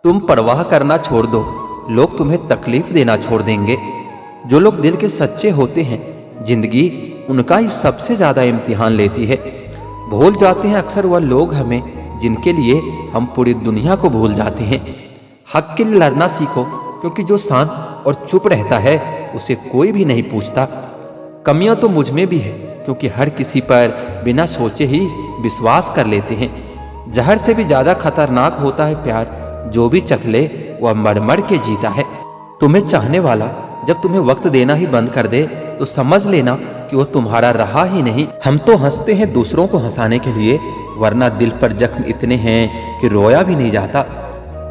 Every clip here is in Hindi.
तुम परवाह करना छोड़ दो, लोग तुम्हें तकलीफ देना छोड़ देंगे। जो लोग दिल के सच्चे होते हैं, जिंदगी उनका ही सबसे ज्यादा इम्तिहान लेती है। भूल जाते हैं अक्सर वह लोग हमें जिनके लिए हम पूरी दुनिया को भूल जाते हैं। हक के लिए लड़ना सीखो, क्योंकि जो शांत और चुप रहता है उसे कोई भी नहीं पूछता। कमियां तो मुझ में भी है, क्योंकि हर किसी पर बिना सोचे ही विश्वास कर लेते हैं। जहर से भी ज्यादा खतरनाक होता है प्यार, जो भी चख ले वह मर मर के जीता है। तुम्हें चाहने वाला जब तुम्हें वक्त देना ही बंद कर दे तो समझ लेना कि वो तुम्हारा रहा ही नहीं। हम तो हंसते हैं दूसरों को हंसाने के लिए, वरना दिल पर जख्म इतने हैं कि रोया भी नहीं जाता।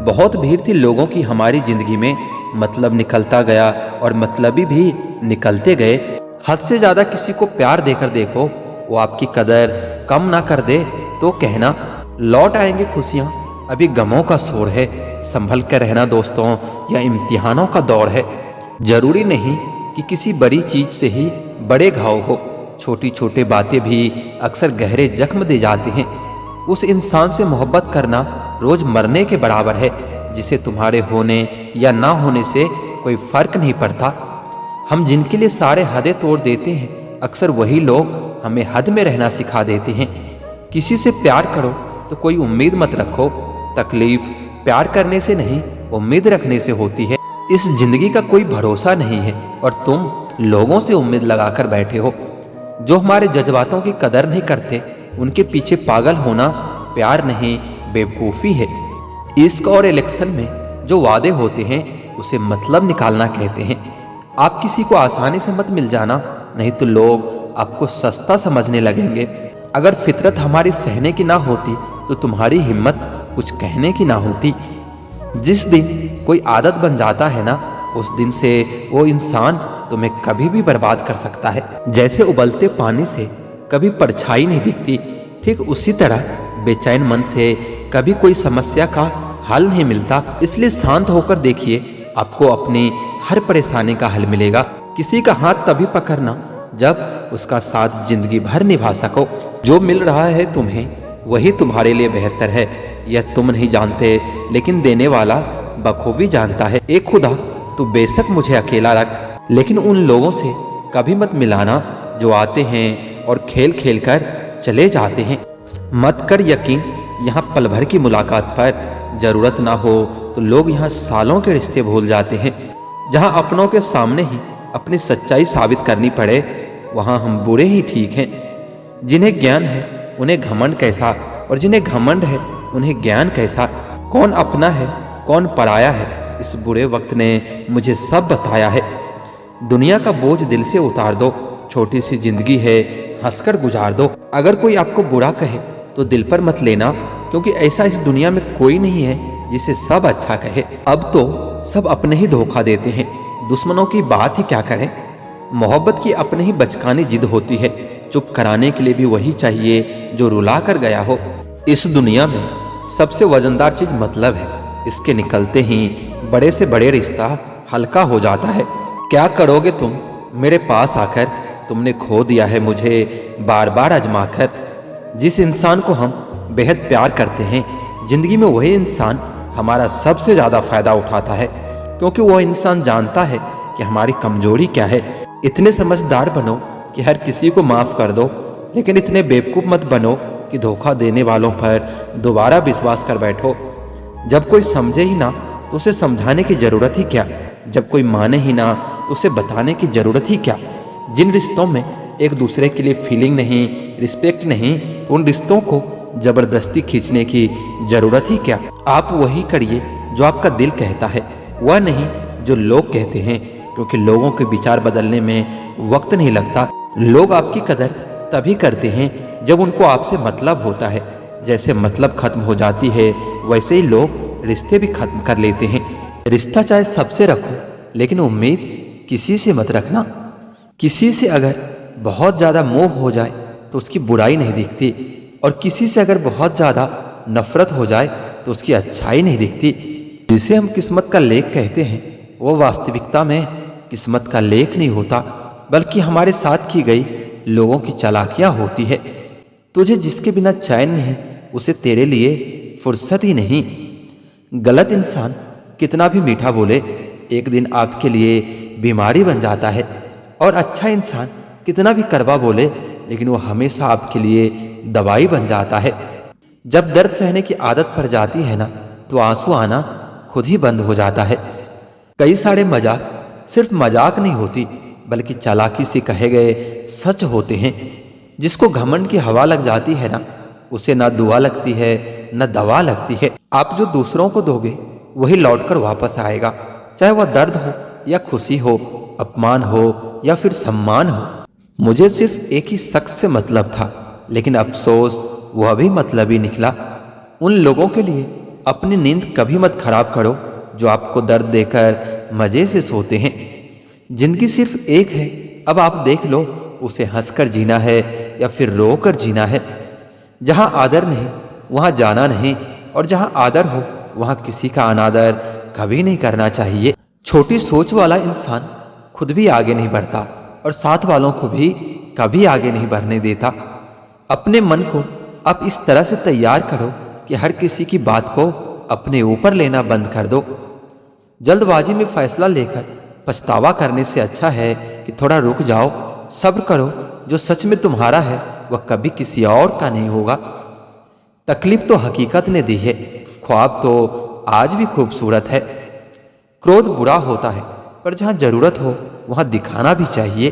बहुत भीड़ थी लोगों की हमारी जिंदगी में, मतलब निकलता गया और मतलबी भी निकलते गए। हद से ज्यादा किसी को प्यार देकर देखो, वो आपकी कदर कम ना कर दे तो कहना लौट आएंगे खुशियां, अभी गमों का शोर है। संभल कर रहना दोस्तों, या इम्तिहानों का दौर है। जरूरी नहीं कि किसी बड़ी चीज से ही बड़े घाव हो, छोटी छोटी बातें भी अक्सर गहरे जख्म दे जाते हैं। उस इंसान से मोहब्बत करना रोज मरने के बराबर है, जिसे तुम्हारे होने या ना होने से कोई फर्क नहीं पड़ता। हम जिनके लिए सारे हदें तोड़ देते हैं, अक्सर वही लोग हमें हद में रहना सिखा देते हैं। किसी से प्यार करो तो कोई उम्मीद मत रखो, तकलीफ प्यार करने से नहीं उम्मीद रखने से होती है। इस जिंदगी का कोई भरोसा नहीं है और तुम लोगों से उम्मीद लगाकर बैठे हो। जो हमारे जज्बातों की कदर नहीं करते, उनके पीछे पागल होना प्यार नहीं बेवकूफ़ी है। इश्क और इलेक्शन में जो वादे होते हैं उसे मतलब निकालना कहते हैं। आप किसी को आसानी से मत मिल जाना, नहीं तो लोग आपको सस्ता समझने लगेंगे। अगर फितरत हमारी सहने की ना होती तो तुम्हारी हिम्मत कुछ कहने की ना होती। जिस दिन कोई आदत बन जाता है ना, उस दिन से वो इंसान तुम्हें कभी भी बर्बाद कर सकता है। जैसे उबलते पानी से कभी परछाई नहीं दिखती, ठीक उसी तरह बेचैन मन से कभी कोई समस्या का हल नहीं मिलता। इसलिए शांत होकर देखिए, आपको अपनी हर परेशानी का हल मिलेगा। किसी का हाथ तभी पकड़ना जब उसका साथ जिंदगी भर निभा सको। जो मिल रहा है तुम्हें वही तुम्हारे लिए बेहतर है, यह तुम नहीं जानते, लेकिन देने वाला बखूबी जानता है। एक खुदा तू बेशक मुझे अकेला रख, लेकिन उन लोगों से कभी मत मिलाना जो आते हैं और खेल खेल कर चले जाते हैं। मत कर यकीन यहाँ पल भर की मुलाकात पर, जरूरत ना हो तो लोग यहाँ सालों के रिश्ते भूल जाते हैं। जहाँ अपनों के सामने ही अपनी सच्चाई साबित करनी पड़े, वहाँ हम बुरे ही ठीक हैं। जिन्हें ज्ञान है उन्हें घमंड कैसा, और जिन्हें घमंड है उन्हें ज्ञान कैसा। कौन अपना है कौन पराया है, इस बुरे वक्त ने मुझे सब बताया है। दुनिया का बोझ दिल से उतार दो, छोटी सी जिंदगी है हंसकर गुजार दो। अगर कोई आपको बुरा कहे तो दिल पर मत लेना, क्योंकि ऐसा इस दुनिया में कोई नहीं है जिसे सब अच्छा कहे। अब तो सब अपने ही धोखा देते हैं, दुश्मनों की बात ही क्या करें। मोहब्बत की अपने ही बचकानी जिद होती है, चुप कराने के लिए भी वही चाहिए जो रुला कर गया हो। इस दुनिया में सबसे वजनदार चीज मतलब है, इसके निकलते ही बड़े से बड़े रिश्ता हल्का हो जाता है। क्या करोगे तुम मेरे पास आकर, तुमने खो दिया है मुझे बार बार आजमा कर। जिस इंसान को हम बेहद प्यार करते हैं, जिंदगी में वही इंसान हमारा सबसे ज्यादा फायदा उठाता है, क्योंकि वह इंसान जानता है कि हमारी कमजोरी क्या है। इतने समझदार बनो कि हर किसी को माफ कर दो, लेकिन इतने बेवकूफ मत बनो कि धोखा देने वालों पर दोबारा विश्वास कर बैठो। जब कोई समझे ही ना तो उसे समझाने की जरूरत ही क्या, जब कोई माने ही ना तो उसे बताने की जरूरत ही क्या। जिन रिश्तों में एक दूसरे के लिए फीलिंग नहीं, रिस्पेक्ट नहीं, तो उन रिश्तों को जबरदस्ती खींचने की जरूरत ही क्या। आप वही करिए जो आपका दिल कहता है, वह नहीं जो लोग कहते हैं, क्योंकि लोगों के विचार बदलने में वक्त नहीं लगता। लोग आपकी कदर तभी करते हैं जब उनको आपसे मतलब होता है। जैसे मतलब खत्म हो जाती है, वैसे ही लोग रिश्ते भी खत्म कर लेते हैं। रिश्ता चाहे सबसे रखो, लेकिन उम्मीद किसी से मत रखना। किसी से अगर बहुत ज्यादा मोह हो जाए तो उसकी बुराई नहीं दिखती, और किसी से अगर बहुत ज्यादा नफरत हो जाए तो उसकी अच्छाई नहीं दिखती। जिसे हम किस्मत का लेख कहते हैं, वो वास्तविकता में किस्मत का लेख नहीं होता, बल्कि हमारे साथ की गई लोगों की चालाकियां होती है। तुझे जिसके बिना चैन नहीं, उसे तेरे लिए फुर्सत ही नहीं। गलत इंसान कितना भी मीठा बोले, एक दिन आपके लिए बीमारी बन जाता है। और अच्छा इंसान कितना भी कड़वा बोले, लेकिन वो हमेशा आपके लिए दवाई बन जाता है। जब दर्द सहने की आदत पड़ जाती है ना, तो आंसू आना खुद ही बंद हो जाता है। कई सारे मजाक सिर्फ मजाक नहीं होती, बल्कि चालाकी से कहे गए सच होते हैं। जिसको घमंड की हवा लग जाती है ना, उसे ना दुआ लगती है न दवा लगती है। आप जो दूसरों को दोगे वही लौटकर वापस आएगा, चाहे वह दर्द हो या खुशी हो, अपमान हो या फिर सम्मान हो। मुझे सिर्फ एक ही शख्स से मतलब था, लेकिन अफसोस वह भी मतलबी निकला। उन लोगों के लिए अपनी नींद कभी मत खराब करो जो आपको दर्द देकर मजे से सोते हैं। जिंदगी सिर्फ एक है, अब आप देख लो उसे हंसकर जीना है या फिर रोकर जीना है। जहां आदर नहीं वहां जाना नहीं, और जहां आदर हो वहां किसी का अनादर कभी नहीं करना चाहिए। छोटी सोच वाला इंसान खुद भी आगे नहीं बढ़ता और साथ वालों को भी कभी आगे नहीं बढ़ने देता। अपने मन को आप इस तरह से तैयार करो कि हर किसी की बात को अपने ऊपर लेना बंद कर दो। जल्दबाजी में फैसला लेकर पछतावा करने से अच्छा है कि थोड़ा रुक जाओ, सब्र करो। जो सच में तुम्हारा है वह कभी किसी और का नहीं होगा। तकलीफ तो हकीकत ने दी है, ख्वाब तो आज भी खूबसूरत है। क्रोध बुरा होता है, पर जहां जरूरत हो वहां दिखाना भी चाहिए,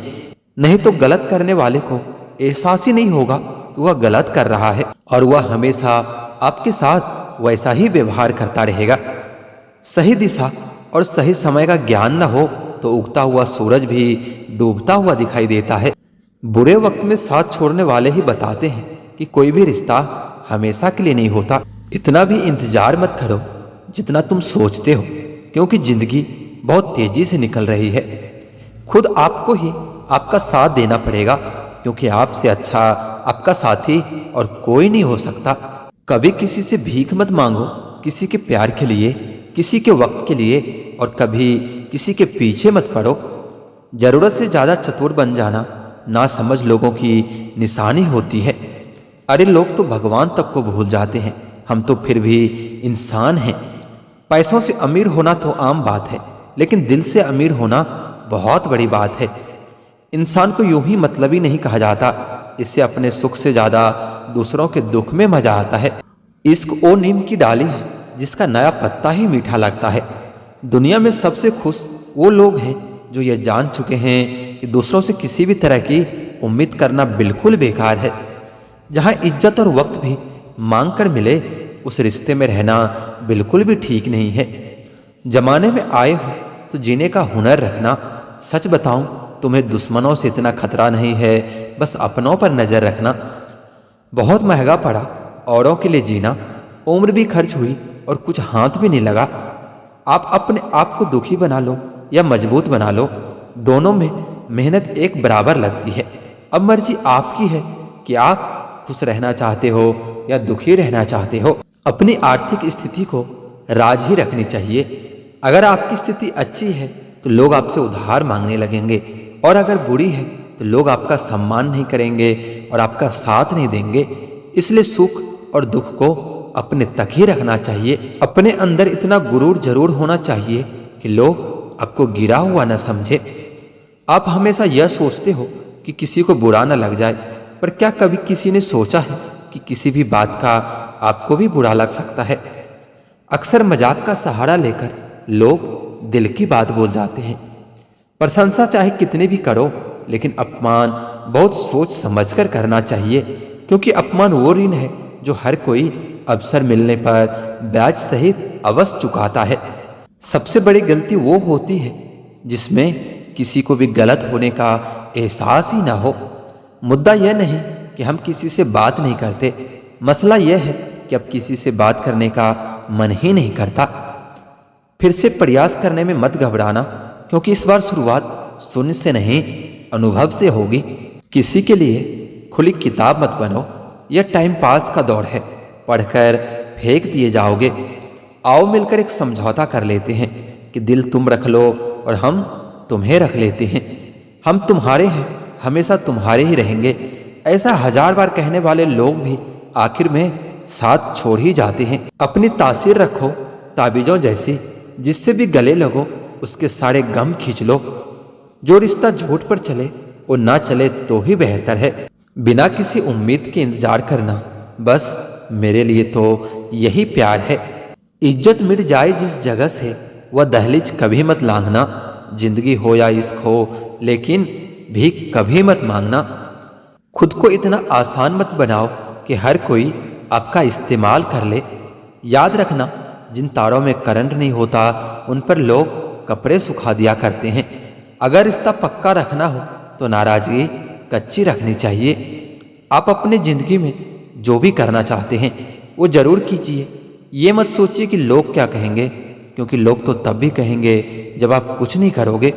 नहीं तो गलत करने वाले को एहसास ही नहीं होगा कि वह गलत कर रहा है, और वह हमेशा आपके साथ वैसा ही व्यवहार करता रहेगा। सही दिशा और सही समय का ज्ञान न हो तो उगता हुआ सूरज भी डूबता हुआ दिखाई देता है। बुरे वक्त में साथ छोड़ने वाले ही बताते हैं कि कोई भी रिश्ता हमेशा के लिए नहीं होता। इतना भी इंतजार मत करो जितना तुम सोचते हो, क्योंकि जिंदगी बहुत तेजी से निकल रही है। खुद आपको ही आपका साथ देना पड़ेगा, क्योंकि आपसे अच्छा आपका साथी और कोई नहीं हो सकता। कभी किसी से भीख मत मांगो, किसी के प्यार के लिए, किसी के वक्त के लिए, और कभी किसी के पीछे मत पड़ो। जरूरत से ज्यादा चतुर बन जाना ना समझ लोगों की निशानी होती है। अरे लोग तो भगवान तक को भूल जाते हैं, हम तो फिर भी इंसान हैं। पैसों से अमीर होना तो आम बात है, लेकिन दिल से अमीर होना बहुत बड़ी बात है। इंसान को यूं ही मतलबी नहीं कहा जाता, इससे अपने सुख से ज्यादा दूसरों के दुख में मजा आता है। इश्क वो नीम की डाली है जिसका नया पत्ता ही मीठा लगता है। दुनिया में सबसे खुश वो लोग हैं जो ये जान चुके हैं कि दूसरों से किसी भी तरह की उम्मीद करना बिल्कुल बेकार है। जहां इज्जत और वक्त भी मांग कर मिले, उस रिश्ते में रहना बिल्कुल भी ठीक नहीं है। जमाने में आए हो तो जीने का हुनर रखना। सच बताऊं, तुम्हें दुश्मनों से इतना खतरा नहीं है, बस अपनों पर नजर रखना। बहुत महंगा पड़ा औरों के लिए जीना, उम्र भी खर्च हुई और कुछ हाथ भी नहीं लगा। आप अपने आप को दुखी बना लो या मजबूत बना लो, दोनों में मेहनत एक बराबर लगती है। अब मर्जी आपकी है कि आप खुश रहना चाहते हो या दुखी रहना चाहते हो। अपनी आर्थिक स्थिति को राज ही रखनी चाहिए। अगर आपकी स्थिति अच्छी है तो लोग आपसे उधार मांगने लगेंगे, और अगर बुरी है तो लोग आपका सम्मान नहीं करेंगे और आपका साथ नहीं देंगे। इसलिए सुख और दुख को अपने तक ही रखना चाहिए। अपने अंदर इतना गुरूर जरूर होना चाहिए कि लोग आपको गिरा हुआ न समझे। आप हमेशा यह सोचते हो कि किसी को बुरा न लग जाए, पर क्या कभी किसी ने सोचा है कि किसी भी बात का आपको भी बुरा लग सकता है। अक्सर मजाक का सहारा लेकर लोग दिल की बात बोल जाते हैं। प्रशंसा चाहे कितनी भी करो, लेकिन अपमान बहुत सोच समझकर करना चाहिए, क्योंकि अपमान वो ऋण है जो हर कोई अवसर मिलने पर ब्याज सहित अवश्य चुकाता है। सबसे बड़ी गलती वो होती है जिसमें किसी को भी गलत होने का एहसास ही ना हो। मुद्दा यह नहीं कि हम किसी से बात नहीं करते, मसला यह है कि अब किसी से बात करने का मन ही नहीं करता। फिर से प्रयास करने में मत घबराना, क्योंकि इस बार शुरुआत शून्य से नहीं अनुभव से होगी। किसी के लिए खुली किताब मत बनो, यह टाइम पास का दौर है, पढ़कर फेंक दिए जाओगे। आओ मिलकर एक समझौता कर लेते हैं कि दिल तुम रख लो और हम तुम्हें रख लेते हैं। हम तुम्हारे हैं, हमेशा तुम्हारे ही रहेंगे। ऐसा 1000 बार कहने वाले लोग भी आखिर में साथ छोड़ ही जाते हैं। अपनी तासीर रखो, ताबीजों जैसी, जिससे भी गले लगो उसके सारे गम खींच लो। जो रिश्ता झूठ पर चले और ना चले तो ही बेहतर है। बिना किसी उम्मीद के इंतजार करना, बस मेरे लिए तो यही प्यार है। इज्जत मिट जाए जिस जगह से, वह दहलीज कभी मत लांघना। जिंदगी हो या इश्क हो, लेकिन भीख कभी मत मांगना। खुद को इतना आसान मत बनाओ कि हर कोई आपका इस्तेमाल कर ले। याद रखना, जिन तारों में करंट नहीं होता उन पर लोग कपड़े सुखा दिया करते हैं। अगर रिश्ता पक्का रखना हो तो नाराजगी कच्ची रखनी चाहिए। आप अपनी जिंदगी में जो भी करना चाहते हैं वो जरूर कीजिए। ये मत सोचिए कि लोग क्या कहेंगे, क्योंकि लोग तो तब भी कहेंगे जब आप कुछ नहीं करोगे।